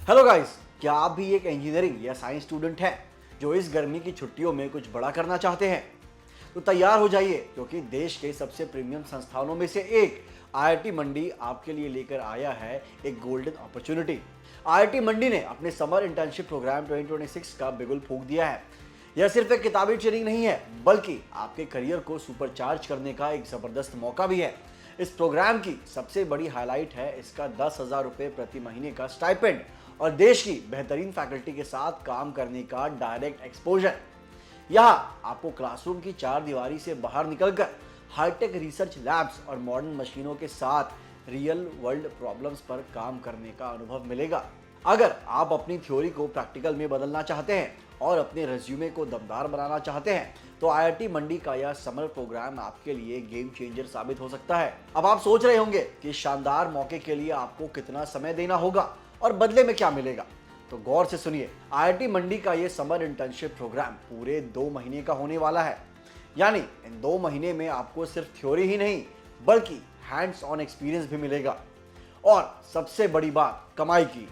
Hello guys, क्या आप भी एक इंजीनियरिंग या साइंस स्टूडेंट हैं जो इस गर्मी की छुट्टियों में कुछ बड़ा करना चाहते हैं? तो तैयार हो जाइए, क्योंकि देश के सबसे प्रीमियम संस्थानों में से एक आईआईटी मंडी आपके लिए लेकर आया है एक गोल्डन अपॉर्चुनिटी। आईआईटी मंडी ने अपने समर इंटर्नशिप प्रोग्राम 2026 का बिगुल फूंक दिया है। यह सिर्फ एक किताबी ट्रेनिंग नहीं है, बल्कि आपके करियर को सुपरचार्ज करने का एक जबरदस्त मौका भी है। इस प्रोग्राम की सबसे बड़ी हाईलाइट है इसका 10,000 रुपये प्रति महीने का स्टाइपेंड और देश की बेहतरीन फैकल्टी के साथ काम करने का डायरेक्ट एक्सपोजर। यहाँ आपको क्लासरूम की चार दीवारी से बाहर निकलकर हाईटेक रिसर्च लैब्स और मॉडर्न मशीनों के साथ रियल वर्ल्ड प्रॉब्लम्स पर काम करने का अनुभव मिलेगा। अगर आप अपनी थ्योरी को प्रैक्टिकल में बदलना चाहते हैं और अपने रेज्यूमे को दमदार बनाना चाहते हैं, तो आईआईटी मंडी का यह समर प्रोग्राम आपके लिए गेम चेंजर साबित हो सकता है। अब आप सोच रहे होंगे कि इस शानदार मौके के लिए आपको कितना समय देना होगा और बदले में क्या मिलेगा। तो गौर से सुनिए, आईआईटी मंडी का ये समर इंटर्नशिप प्रोग्राम पूरे 2 महीने का होने वाला है। यानी इन 2 महीने में आपको सिर्फ थ्योरी ही नहीं, बल्कि हैंड्स ऑन एक्सपीरियंस भी मिलेगा। और सबसे बड़ी बात, कमाई की।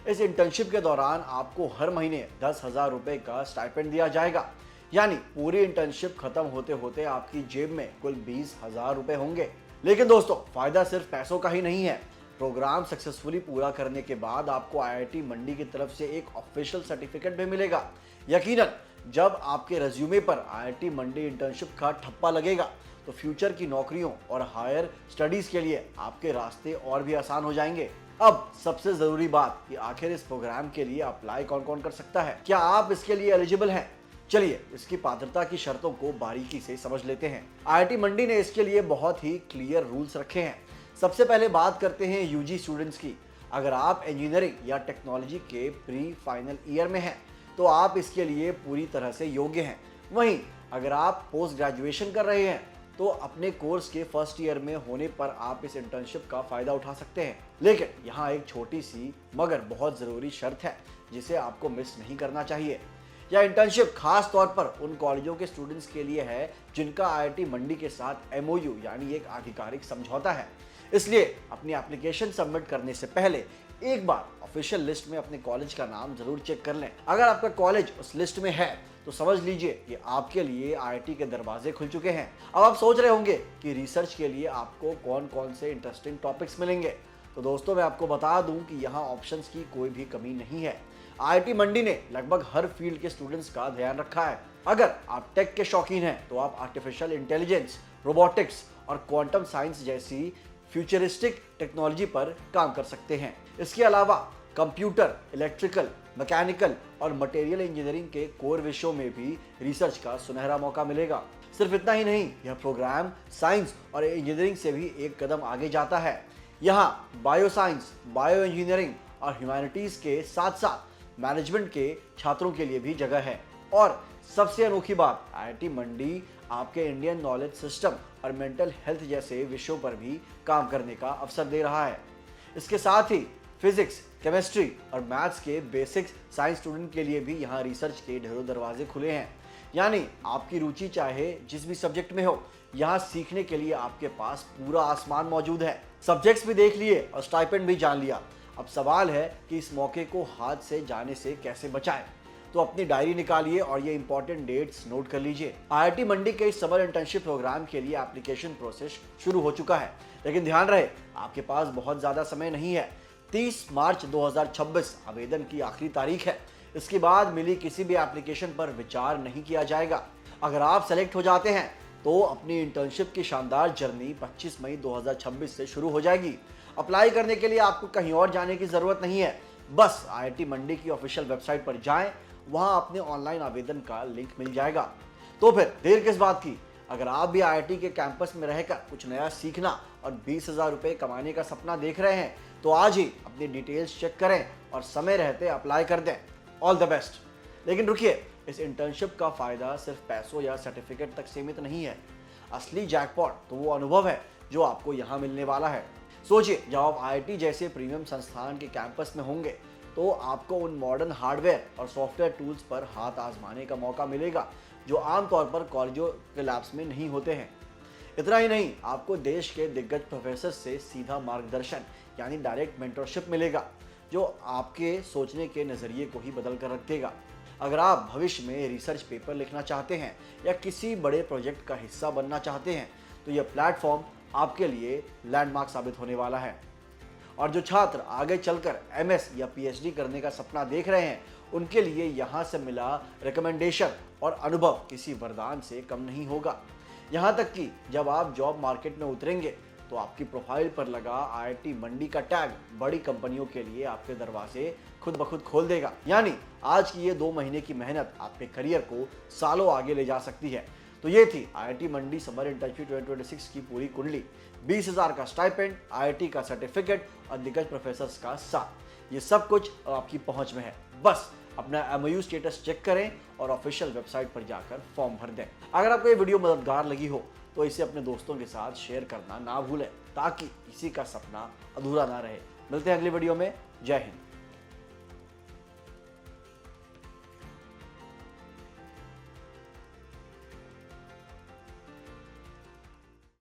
इस इंटर्नशिप के दौरान आपको हर महीने 10,000 रुपये का स्टाइपेंड दिया जाएगा। यानी पूरी इंटर्नशिप खत्म होते होते आपकी जेब में कुल 20,000 रुपये होंगे। लेकिन दोस्तों, फायदा सिर्फ पैसों का ही नहीं है। प्रोग्राम सक्सेसफुली पूरा करने के बाद आपको आईआईटी मंडी की तरफ से एक ऑफिशियल सर्टिफिकेट भी मिलेगा। यकीनन जब आपके रेज्यूमे पर आईआईटी मंडी इंटर्नशिप का ठप्पा लगेगा, तो फ्यूचर की नौकरियों और हायर स्टडीज के लिए आपके रास्ते और भी आसान हो जाएंगे। अब सबसे जरूरी बात कि आखिर इस प्रोग्राम के लिए अप्लाई कौन कौन कर सकता है, क्या आप इसके लिए एलिजिबल हैं? चलिए इसकी पात्रता की शर्तों को बारीकी से समझ लेते हैं। आईआईटी मंडी ने इसके लिए बहुत ही क्लियर रूल्स रखे हैं। सबसे पहले बात करते हैं यूजी स्टूडेंट्स की। अगर आप इंजीनियरिंग या टेक्नोलॉजी के प्री फाइनल ईयर में हैं, तो आप इसके लिए पूरी तरह से योग्य हैं। वहीं अगर आप पोस्ट ग्रेजुएशन कर रहे हैं, तो अपने कोर्स के फर्स्ट ईयर में होने पर आप इस इंटर्नशिप का फायदा उठा सकते हैं। लेकिन यहाँ एक छोटी सी मगर बहुत ज़रूरी शर्त है, जिसे आपको मिस नहीं करना चाहिए। यह इंटर्नशिप खास तौर पर उन कॉलेजों के स्टूडेंट्स के लिए है जिनका आईआईटी मंडी के साथ एमओयू यानी एक आधिकारिक समझौता है। इसलिए अपनी एप्लीकेशन सबमिट करने से पहले एक बार ऑफिशियल लिस्ट में अपने कॉलेज का नाम जरूर चेक कर लें। अगर आपका कॉलेज उस लिस्ट में है, तो समझ लीजिए कि आपके लिए आईआईटी के दरवाजे खुल चुके हैं। अब आप सोच रहे होंगे कि रिसर्च के लिए आपको कौन कौन से इंटरेस्टिंग टॉपिक्स मिलेंगे। तो दोस्तों, मैं आपको बता दूं कि यहाँ ऑप्शंस की कोई भी कमी नहीं है। आईआईटी मंडी ने लगभग हर फील्ड के स्टूडेंट्स का ध्यान रखा है। अगर आप टेक के शौकीन हैं, तो आप आर्टिफिशियल इंटेलिजेंस, रोबोटिक्स और क्वांटम साइंस जैसी फ्यूचरिस्टिक टेक्नोलॉजी पर काम कर सकते हैं। इसके अलावा कंप्यूटर, इलेक्ट्रिकल, मैकेनिकल और मटेरियल इंजीनियरिंग के कोर विषयों में भी रिसर्च का सुनहरा मौका मिलेगा। सिर्फ इतना ही नहीं, यह प्रोग्राम साइंस और इंजीनियरिंग से भी एक कदम आगे जाता है। यहाँ बायो साइंस, बायो इंजीनियरिंग और ह्यूमैनिटीज के साथ साथ मैनेजमेंट के छात्रों के लिए भी जगह है। और सबसे अनोखी बात, आईआईटी मंडी आपके इंडियन नॉलेज सिस्टम और मेंटल हेल्थ जैसे विषयों पर भी काम करने का अवसर दे रहा है। इसके साथ ही फिजिक्स, केमिस्ट्री और मैथ्स के बेसिक साइंस स्टूडेंट के लिए भी यहाँ रिसर्च के ढेरों दरवाजे खुले हैं। यानी आपकी रुचि चाहे जिस भी सब्जेक्ट में हो, यहाँ सीखने के लिए आपके पास पूरा आसमान मौजूद है। सब्जेक्ट्स भी देख लिए और स्टाइपेंड भी जान लिया। अब सवाल है कि इस मौके को हाथ से जाने से कैसे बचाएं। तो अपनी डायरी निकालिए और ये इंपॉर्टेंट डेट्स नोट कर लीजिए। आईआईटी मंडी के इस समर इंटर्नशिप प्रोग्राम के लिए एप्लीकेशन प्रोसेस शुरू हो चुका है, लेकिन ध्यान रहे, आपके पास बहुत ज़्यादा समय नहीं है। 30 मार्च 2026 आवेदन की आखिरी तारीख है। इसके बाद मिली किसी भी एप्लीकेशन पर विचार नहीं किया जाएगा। अगर आप सेलेक्ट हो जाते हैं, तो अपनी इंटर्नशिप की शानदार जर्नी 25 मई 2026 से शुरू हो जाएगी। अप्लाई करने के लिए आपको कहीं और जाने की ज़रूरत नहीं है। बस आईआईटी मंडी की ऑफिशियल वेबसाइट पर जाएं, वहां अपने ऑनलाइन आवेदन का लिंक मिल जाएगा। तो फिर देर किस बात की? अगर आप भी आईआईटी के कैंपस में रहकर कुछ नया सीखना और 20,000 रुपये कमाने का सपना देख रहे हैं, तो आज ही अपनी डिटेल्स चेक करें और समय रहते अप्लाई कर दें। All the best. लेकिन रुकिए, इस इंटर्नशिप का फायदा सिर्फ पैसों या सर्टिफिकेट तक सीमित नहीं है। असली जैकपॉट तो वो अनुभव है जो आपको यहाँ मिलने वाला है। सोचिए, जब आप आईआईटी जैसे प्रीमियम संस्थान के कैंपस में होंगे, तो आपको उन मॉडर्न हार्डवेयर और सॉफ्टवेयर टूल्स पर हाथ आजमाने का मौका मिलेगा जो आमतौर पर कॉलेजों के लैब्स में नहीं होते हैं। इतना ही नहीं, आपको देश के दिग्गज प्रोफेसर से सीधा मार्गदर्शन यानी डायरेक्ट मेंटरशिप मिलेगा, जो आपके सोचने के नज़रिए को ही बदल कर रख देगा। अगर आप भविष्य में रिसर्च पेपर लिखना चाहते हैं या किसी बड़े प्रोजेक्ट का हिस्सा बनना चाहते हैं तो यह प्लेटफॉर्म आपके लिए लैंडमार्क साबित होने वाला है। और जो छात्र आगे चलकर एमएस या पीएचडी करने का सपना देख रहे हैं उनके लिए यहाँ से मिला रिकमेंडेशन और अनुभव किसी वरदान से कम नहीं होगा। यहाँ तक कि जब आप जॉब मार्केट में उतरेंगे तो आपकी प्रोफाइल पर लगा आईआईटी मंडी का टैग बड़ी कंपनियों के लिए आपके दरवाजे खुद ब खुद खोल देगा। यानी आज की ये 2 महीने की मेहनत आपके करियर को सालों आगे ले जा सकती है। तो ये थी आईआईटी मंडी समर इंटर्नशिप 2026 की पूरी कुंडली। 20,000 का स्टाइपेंड, आईआईटी का सर्टिफिकेट और दिग्गज प्रोफेसर्स का साथ, ये सब कुछ आपकी पहुंच में है। बस अपना एमओयू स्टेटस चेक करें और ऑफिशियल वेबसाइट पर जाकर फॉर्म भर दें। अगर आपको ये वीडियो मददगार लगी हो तो इसे अपने दोस्तों के साथ शेयर करना ना भूलें ताकि किसी का सपना अधूरा ना रहे। मिलते हैं अगली वीडियो में। जय हिंद।